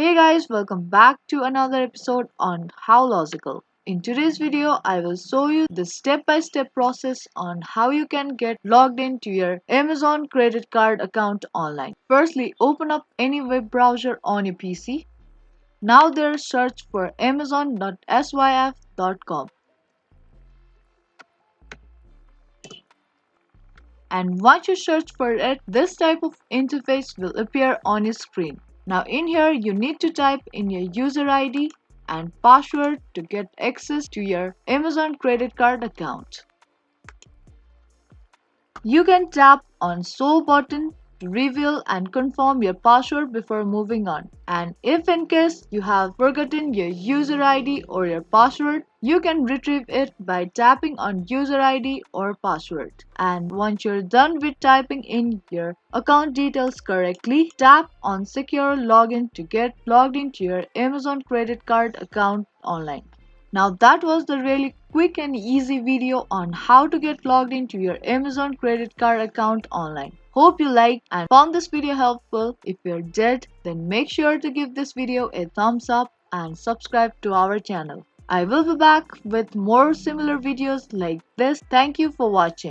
Hey guys, welcome back to another episode on How Logical. In today's video, I will show you the step-by-step process on how you can get logged into your Amazon credit card account online. Firstly, open up any web browser on your PC. Now there, search for amazon.syf.com. And once you search for it, this type of interface will appear on your screen. Now in here you need to type in your user ID and password to get access to your Amazon credit card account. You can tap on Show button to reveal and confirm your password before moving on. And if in case you have forgotten your user ID or your password, you can retrieve it by tapping on user ID or password. And once you're done with typing in your account details correctly, tap on Secure Login to get logged into your Amazon credit card account online. Now that was the really quick and easy video on how to get logged into your Amazon credit card account online. Hope you liked and found this video helpful. If you did, then make sure to give this video a thumbs up and subscribe to our channel. I will be back with more similar videos like this. Thank you for watching.